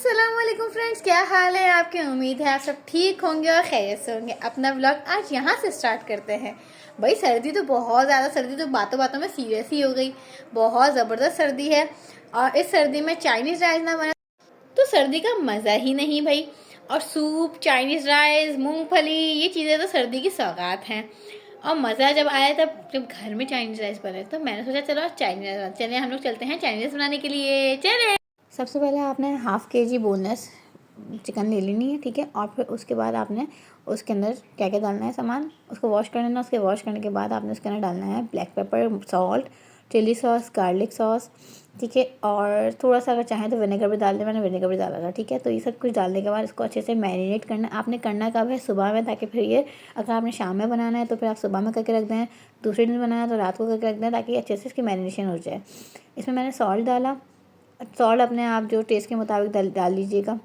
अस्सलामुअलैकुम फ्रेंड्स, क्या हाल है आपके। उम्मीद है आप सब ठीक होंगे और खैरियत से होंगे। अपना व्लॉग आज यहाँ से स्टार्ट करते हैं। भाई सर्दी तो बहुत ज़्यादा, सर्दी तो बातों बातों में सीरियस ही हो गई। बहुत ज़बरदस्त सर्दी है और इस सर्दी में चाइनीज़ राइस ना बना तो सर्दी का मज़ा ही नहीं भाई। और सूप, चाइनीज़ राइस, मूंगफली, ये चीज़ें तो सर्दी की सौगात हैं। और मज़ा जब आया तब जब घर में चाइनीज़ राइस बने तो मैंने सोचा चलो चाइनीज़ राइस, चलिए हम लोग चलते हैं चाइनीज़ बनाने के लिए। चले। सबसे पहले आपने हाफ़ केजी बोनलेस चिकन ले लेनी है, ठीक है। और फिर उसके बाद आपने उसके अंदर क्या क्या डालना है सामान, उसको वॉश कर लेना। उसके वॉश करने के बाद आपने उसके अंदर डालना है black pepper, salt, chilli sauce, garlic sauce, ठीक है। और थोड़ा सा अगर चाहें तो विनेगर भी डाल दें, मैंने विनेगर भी डाला था, ठीक है। तो ये सब कुछ डालने के बाद इसको अच्छे से मैरिनेट करना। आपने करना कब है, सुबह में, ताकि फिर ये अगर आपने शाम में बनाना है तो फिर आप सुबह में करके रख दें, दूसरे दिन बनाना है तो रात को करके रख दें, ताकि अच्छे से इसकी मैरिनेशन हो जाए। इसमें मैंने सॉल्ट डाला। सॉल्ट अपने आप जो टेस्ट के मुताबिक डाल लीजिएगा।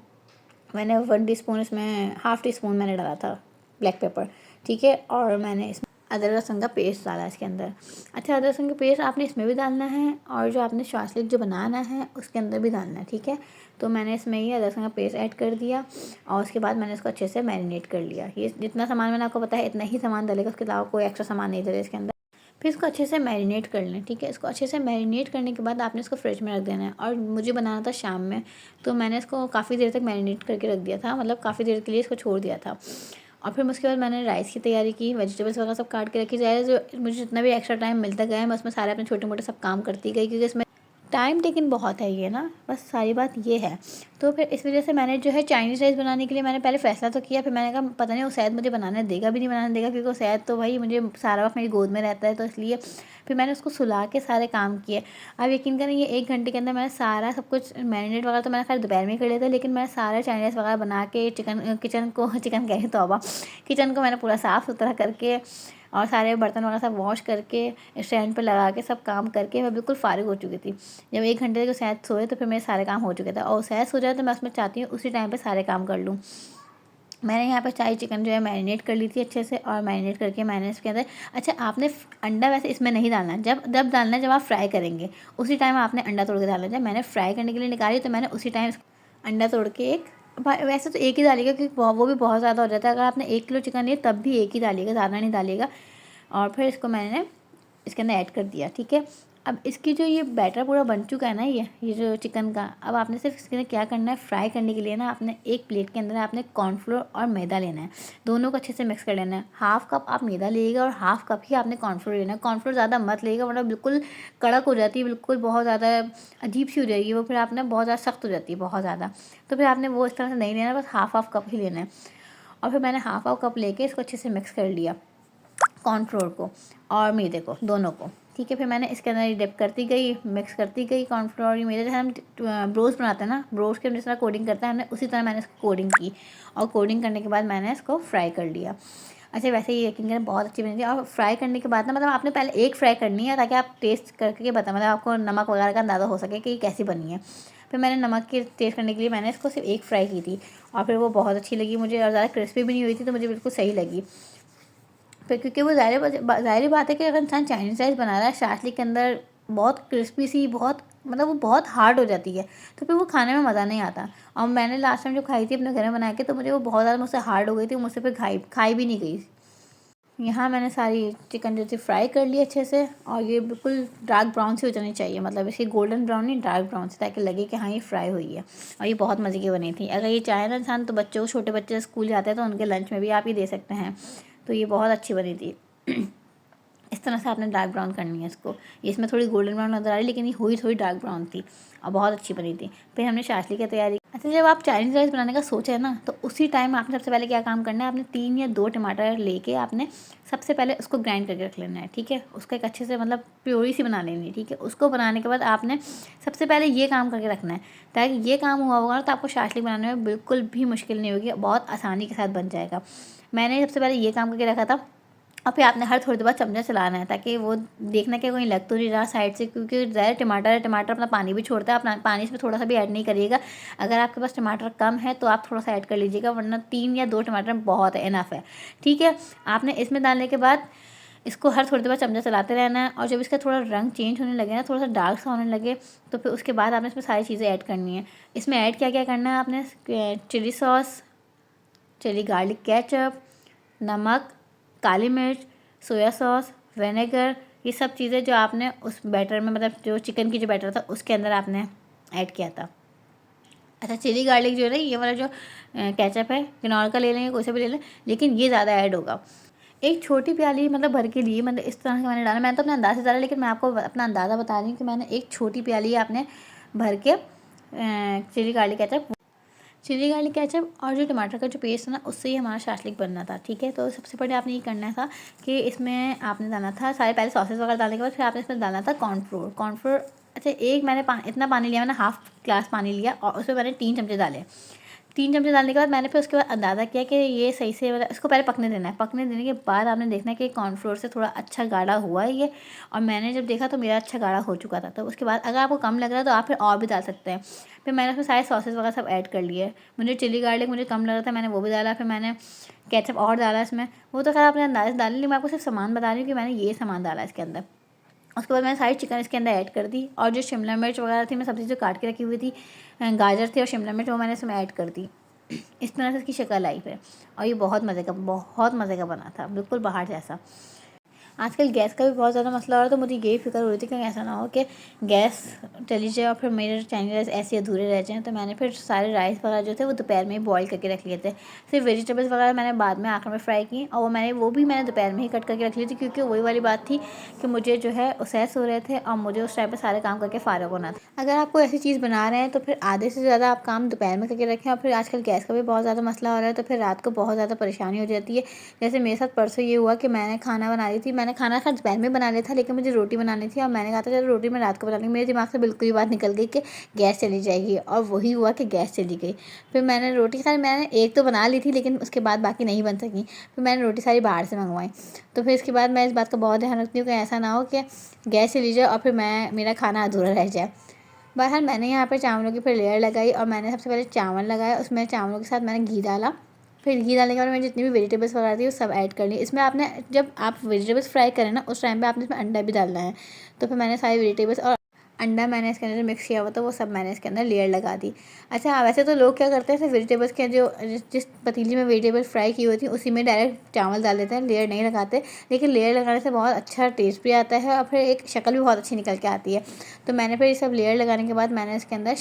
मैंने 1 टीस्पून, इसमें हाफ़ टी स्पून मैंने डाला था ब्लैक पेपर, ठीक है। और मैंने इसमें अदरक लहसुन का पेस्ट डाला इसके अंदर। अच्छा, अदरक लहसुन का पेस्ट आपने इसमें भी डालना है और जो आपने शाशलिक जो बनाना है उसके अंदर भी डालना है, ठीक है। तो मैंने इसमें ये अदरक लहसुन का पेस्ट ऐड कर दिया और उसके बाद मैंने इसको अच्छे से मैरिनेट कर लिया। ये जितना सामान मैंने आपको बताया इतना ही सामान डालेगा, उसके अलावा कोई एक्स्ट्रा सामान नहीं डालेगा इसके अंदर। फिर इसको अच्छे से मैरिनेट कर लें, ठीक है। इसको अच्छे से मैरिनेट करने के बाद आपने इसको फ्रिज में रख देना है। और मुझे बनाना था शाम में, तो मैंने इसको काफ़ी देर तक मैरिनेट करके रख दिया था, मतलब काफ़ी देर के लिए इसको छोड़ दिया था। और फिर उसके बाद मैंने राइस की तैयारी की, वेजिटेबल्स वगैरह सब काट के रखी जाए। जो मुझे जितना भी एक्स्ट्रा टाइम मिलता गया मैं उसमें सारे अपने छोटे मोटे सब काम करती गई, क्योंकि इसमें टाइम टेकिंग बहुत है ये ना, बस सारी बात ये है। तो फिर इस वजह से मैंने जो है चाइनीज़ राइस बनाने के लिए मैंने पहले फ़ैसला तो किया, फिर मैंने कहा पता नहीं वो शायद मुझे बनाने देगा भी नहीं बनाने देगा, क्योंकि वो शायद तो भाई मुझे सारा वक्त मेरी गोद में रहता है, तो इसलिए फिर मैंने उसको सुला के सारे काम किए। अब यकीन करें ये 1 घंटे के अंदर मैंने सारा सब कुछ मैरिनेट वगैरह तो मैंने खैर दोपहर में कर लिया था, लेकिन मैंने सारा चाइनीज़ वगैरह बना के किचन कह रही तौबा, किचन को मैंने पूरा साफ़ सुथरा करके और सारे बर्तन वगैरह सब वॉश करके स्टैंड पर लगा के सब काम करके मैं बिल्कुल फ़ारिग हो चुकी थी। जब 1 घंटे को शायद सोए तो फिर मेरे सारे काम हो चुके थे, और शायद सो जाए तो मैं उसमें चाहती हूँ उसी टाइम पे सारे काम कर लूँ। मैंने यहाँ पर शाही चिकन जो है मैरिनेट कर ली थी अच्छे से, और मैरिनेट करके मैंने इसके अंदर, अच्छा आपने अंडा वैसे इसमें नहीं डालना, जब डालना है जब आप फ्राई करेंगे उसी टाइम आपने अंडा तोड़ के डालना। जब मैंने फ्राई करने के लिए निकाली तो मैंने उसी टाइम अंडा तोड़ के एक, वैसे तो एक ही डालिएगा क्योंकि वो भी बहुत ज़्यादा हो जाता है। अगर आपने 1 किलो चिकन लिया तब भी एक ही डालिएगा, ज़्यादा नहीं डालिएगा। और फिर इसको मैंने इसके अंदर ऐड कर दिया, ठीक है। अब इसकी जो ये बैटर पूरा बन चुका है ना, ये जो चिकन का, अब आपने सिर्फ इसके अंदर क्या करना है, फ्राई करने के लिए ना आपने एक प्लेट के अंदर आपने कॉर्नफ्लोर और मैदा लेना है, दोनों को अच्छे से मिक्स कर लेना है। हाफ़ कप आप मैदा लीजिएगा और हाफ़ कप ही आपने कॉर्नफ्लोर लेना है। कॉर्नफ्लोर ज़्यादा मत लीजिएगा वरना बिल्कुल कड़क हो जाती है, बिल्कुल बहुत ज़्यादा अजीब सी हो जाएगी वो, फिर आपने बहुत ज़्यादा सख्त हो जाती है बहुत ज़्यादा। तो फिर आपने वो इस तरह से नहीं लेना, बस हाफ़ कप ही लेना है। और फिर मैंने हाफ़ कप लेके इसको अच्छे से मिक्स कर लिया, कॉर्नफ्लोर को और मैदे को, दोनों को, ठीक है। फिर मैंने इसके अंदर डिप करती गई, मिक्स करती गई कॉर्नफ्लोर और मैदे। जैसे हम ब्रोस्ट बनाते हैं ना, ब्रोस्ट के जिस तरह कोडिंग करते हैं हमने उसी तरह मैंने इसको कोडिंग की, और कोडिंग करने के बाद मैंने इसको फ्राई कर लिया। अच्छा, वैसे ये यकीन करें बहुत अच्छी बनी थी। और फ्राई करने के बाद ना, मतलब आपने पहले एक फ्राई करनी है ताकि आप टेस्ट करके बताएं, मतलब आपको नमक वगैरह का अंदाज़ा हो सके कि ये कैसी बनी है। फिर मैंने नमक के टेस्ट करने के लिए मैंने इसको सिर्फ एक फ्राई की थी, और फिर वो बहुत अच्छी लगी मुझे, और ज़्यादा क्रिस्पी भी नहीं हुई थी, तो मुझे बिल्कुल सही लगी। फिर क्योंकि वो ज़ाहिर बात है कि अगर इंसान चाइनीज़ राइस बना रहा है शाशलिक के अंदर, बहुत क्रिस्पी सी, बहुत मतलब वो बहुत हार्ड हो जाती है, तो फिर वो खाने में मज़ा नहीं आता। और मैंने लास्ट टाइम जब खाई थी अपने घर में बना के, तो मुझे वो बहुत ज़्यादा मुझसे हार्ड हो गई थी, मुझसे फिर खाई भी नहीं गई। यहाँ मैंने सारी चिकन जो थी फ्राई कर ली अच्छे से, और ये बिल्कुल डार्क ब्राउन सी हो जानी चाहिए, मतलब इसकी गोल्डन ब्राउन नहीं, डार्क ब्राउन से, ताकि लगे कि हाँ ये फ्राई हुई है। और ये बहुत मज़े की बनी थी। अगर ये चाहे ना इंसान तो बच्चों को, छोटे बच्चे स्कूल जाते हैं तो उनके लंच में भी आप ये दे सकते हैं। तो ये बहुत अच्छी बनी थी। इस तरह से आपने डार्क ब्राउन करनी है इसको। इसमें थोड़ी गोल्डन ब्राउन नज़र आ रही, लेकिन ये हुई थोड़ी डार्क ब्राउन थी और बहुत अच्छी बनी थी। फिर हमने शाशली की तैयारी। अच्छा, जब आप चाइनीज़ राइस बनाने का सोचे ना, तो उसी टाइम आपने सबसे पहले क्या काम करना है, आपने 3 या 2 टमाटर लेके आपने सबसे पहले उसको ग्राइंड करके रख लेना है, ठीक है। उसका एक अच्छे से मतलब प्योरी सी बना लेनी है, ठीक है। उसको बनाने के बाद आपने सबसे पहले ये काम करके रखना है, ताकि ये काम हुआ होगा तो आपको शाशली बनाने में बिल्कुल भी मुश्किल नहीं होगी, बहुत आसानी के साथ बन जाएगा। मैंने सबसे पहले ये काम करके रखा था। और फिर आपने हर थोड़ी देर बाद चमचा चलाना है, ताकि वो देखना कि कोई लग तो नहीं रहा साइड से, क्योंकि ज़्यादा टमाटर अपना पानी भी छोड़ता है, अपना पानी इसमें थोड़ा सा भी ऐड नहीं करिएगा। अगर आपके पास टमाटर कम है तो आप थोड़ा सा ऐड कर लीजिएगा, वरना 3 या 2 टमाटर बहुत है, इनफ है, ठीक है। आपने इसमें डालने के बाद इसको हर थोड़ी देर बाद चमचा चलाते रहना है, और जब इसका थोड़ा रंग चेंज होने लगे ना, थोड़ा सा डार्क सा होने लगे, तो फिर उसके बाद आपने इसमें सारी चीज़ें ऐड करनी है। इसमें ऐड क्या क्या करना है आपने, chilli sauce, chilli garlic ketchup, नमक, काली मिर्च, सोया सॉस, विनेगर, ये सब चीज़ें जो आपने उस बैटर में, मतलब जो चिकन की जो बैटर था उसके अंदर आपने ऐड किया था। अच्छा, चिली गार्लिक जो है ना, ये वाला जो केचप है, किनौर का ले लेंगे, कोई सा भी ले लें, लेकिन ये ज़्यादा ऐड होगा। एक छोटी प्याली मतलब भर के लिए, मतलब इस तरह से मैंने डाला, मैंने तो अपने अंदाज़ से डाला, लेकिन मैं आपको अपना अंदाज़ा बता रही हूँ कि मैंने एक छोटी प्याली आपने भर के चिली गार्लिक केचप और जो टमाटर का जो पेस्ट है ना, उससे ही हमारा शाशलिक बनना था। ठीक है, तो सबसे पहले आपने ये करना था कि इसमें आपने डालना था सारे, पहले सॉसेस वगैरह डालने के बाद फिर आपने इसमें डालना था कॉर्नफ्लोर। अच्छा, एक मैंने इतना पानी लिया, मैंने हाफ़ ग्लास पानी लिया और उसमें मैंने 3 चमचे डाले। 3 चमचे डालने के बाद मैंने फिर उसके बाद अंदाज़ा किया कि ये सही से, मतलब इसको पहले पकने देना है। पकने देने के बाद आपने देखना है कि कॉर्नफ्लोर से थोड़ा अच्छा गाढ़ा हुआ है ये, और मैंने जब देखा तो मेरा अच्छा गाढ़ा हो चुका था। तो उसके बाद अगर आपको कम लग रहा है तो आप फिर और भी डाल सकते हैं। फिर मैंने उसमें सारे सॉसेस वगैरह सब ऐड कर लिए। मुझे चिली गार्लिक मुझे कम लग रहा था, मैंने वो भी डाला। फिर मैंने केचप और डाला इसमें, वो तो खैर आपने अंदाज़ डाल ली, मैं आपको सिर्फ सामान बता रही हूँ कि मैंने ये सामान डाला इसके अंदर। उसके बाद मैंने सारी चिकन इसके अंदर ऐड कर दी, और जो शिमला मिर्च वगैरह थी, मैं सब्ज़ी जो काट के रखी हुई थी, गाजर थी और शिमला मिर्च, वो मैंने इसमें ऐड कर दी। इस तरह से इसकी शक्ल आई फिर, और ये बहुत मज़े का बना था, बिल्कुल बाहर जैसा। आजकल गैस का भी बहुत ज़्यादा मसला हो रहा है, तो मुझे यही फिक्र हो रही थी कि ऐसा ना हो कि गैस चली जाए और फिर मेरे चाइनीज़ राइस ऐसे अधूरे रह जाएँ। तो मैंने फिर सारे राइस वगैरह जो थे वो दोपहर में ही बॉईल करके रख लिए थे। सिर्फ वेजिटेबल्स वगैरह मैंने बाद में आखिर में फ्राई की, और वो भी मैंने दोपहर में ही कट करके रख ली थी, क्योंकि वही वाली बात थी कि मुझे जो है उसैस हो रहे थे और मुझे उस टाइम पर सारे काम करके फ़ारिग होना था। अगर आपको ऐसी चीज़ बना रहे हैं तो फिर आधे से ज़्यादा आप काम दोपहर में करके रखें, और फिर आजकल गैस का भी बहुत ज़्यादा मसला हो रहा है, तो फिर रात को बहुत ज़्यादा परेशानी हो जाती है। जैसे मेरे साथ परसों ये हुआ कि मैंने खाना बना रही थी, मैंने खाना खैर दोपहर में बना लिया था, लेकिन मुझे रोटी बनानी थी, और मैंने कहा था चलो रोटी मैं रात को बना लूँगी। मेरे दिमाग से बिल्कुल ही बात निकल गई कि गैस चली जाएगी, और वही हुआ कि गैस चली गई। फिर मैंने रोटी सारी, मैंने एक तो बना ली थी, लेकिन उसके बाद बाकी नहीं बन सकी। फिर मैंने रोटी सारी बाहर से मंगवाई। तो फिर इसके बाद मैं इस बात का बहुत ध्यान रखती हूँ कि ऐसा ना हो कि गैस चली जाए और फिर मेरा खाना अधूरा रह जाए। बहरहाल मैंने यहाँ पर चावलों की फिर लेयर लगाई, और मैंने सबसे पहले चावल लगाया, उसमें चावलों के साथ मैंने घी डाला। फिर घी डालने के बाद मैंने जितनी भी वेजिटेबल्स वगैरह थी वो सब ऐड कर ली। इसमें आपने, जब आप वेजिटेबल्स फ्राई करें ना, उस टाइम पे आपने इसमें अंडा भी डालना है। तो फिर मैंने सारी वेजिटेबल्स और अंडा मैंने इसके अंदर मिक्स किया हुआ था, वो सब मैंने इसके अंदर लेयर लगा दी। अच्छा, वैसे तो लोग क्या करते हैं, सिर्फ वेजिटेबल्स के जो जिस पतीली में वेजिटेबल्स फ्राई की हुई थी उसी में डायरेक्ट चावल डाल देते हैं, लेयर नहीं लगाते। लेकिन लेयर लगाने से बहुत अच्छा टेस्ट भी आता है, और फिर एक शक्ल भी बहुत अच्छी निकल के आती है। तो मैंने फिर ये सब लेयर लगाने के बाद मैंने इसके अंदर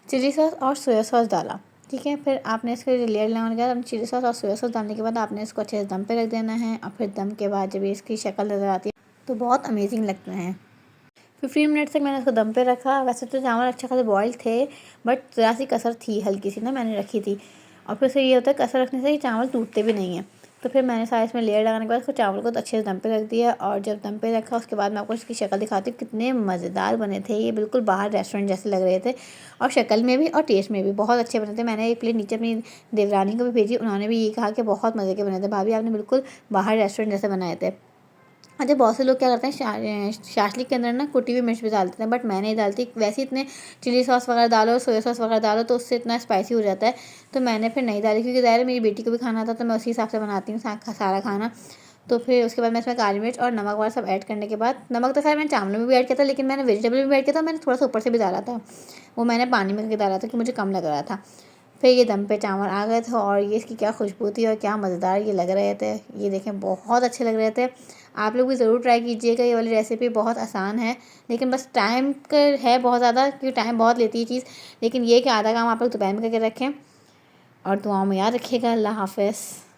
चिली सॉस और सोया सॉस डाला। ठीक है, फिर आपने इसको लेयर लगाने के बाद चिली सॉस और सोया सॉस डालने के बाद आपने इसको अच्छे से दम पे रख देना है, और फिर दम के बाद जब इसकी शक्ल नज़र आती है तो बहुत अमेजिंग लगते हैं। 15 मिनट तक मैंने उसको दम पे रखा। वैसे तो चावल अच्छे खासे बॉयल थे, बट ज़रा सी कसर थी, हल्की सी ना, मैंने रखी थी। और फिर से ये होता है कसर रखने से ये चावल टूटते भी नहीं हैं। तो फिर मैंने सारे इसमें लेयर लगाने के बाद उसको चावल को तो अच्छे से दम पे रख दिया, और जब दम पे रखा उसके बाद मैं आपको इसकी शक्ल दिखाती हूँ। कितने मज़ेदार बने थे ये, बिल्कुल बाहर रेस्टोरेंट जैसे लग रहे थे, और शक्ल में भी और टेस्ट में भी बहुत अच्छे बने थे। मैंने एक प्लेट नीचे अपनी देवरानी को भी भेजी, उन्होंने भी ये कहा कि बहुत मज़े के बने थे भाभी, आपने बिल्कुल बाहर रेस्टोरेंट जैसे बनाए थे। अच्छा, बहुत से लोग क्या करते हैं, शाशलिक के अंदर ना कुटी हुई मिर्च भी डाल देते हैं, बट मैं नहीं डालती। वैसे इतने चिली सॉस वगैरह डालो, सोया सॉस वगैरह डालो तो उससे इतना स्पाइसी हो जाता है, तो मैंने फिर नहीं डाली, क्योंकि ज़ाहिर है मेरी बेटी को भी खाना था, तो मैं उसी हिसाब से बनाती हूँ सारा खाना। तो फिर उसके बाद मैं इसमें काली मिर्च और नमक वगैरह सब ऐड करने के बाद, नमक तो खैर मैंने चावलों में भी ऐड किया था, लेकिन मैंने वेजिटेबल में भी ऐड किया था, मैंने थोड़ा सा ऊपर से भी डाला था, वो मैंने पानी में करके डाला था कि मुझे कम लग रहा था। फिर ये दम पे चावल आ गए थे, और ये इसकी क्या खुशबू थी और क्या मज़ेदार ये लग रहे थे, ये देखें बहुत अच्छे लग रहे थे। आप लोग भी ज़रूर ट्राई कीजिएगा, ये वाली रेसिपी बहुत आसान है, लेकिन बस टाइम का है बहुत ज़्यादा, क्योंकि टाइम बहुत लेती है चीज़। लेकिन ये कि आधा काम आप लोग दोपहर में करके रखें, और दुआओं में याद रखिएगा। अल्लाह हाफ़िज़।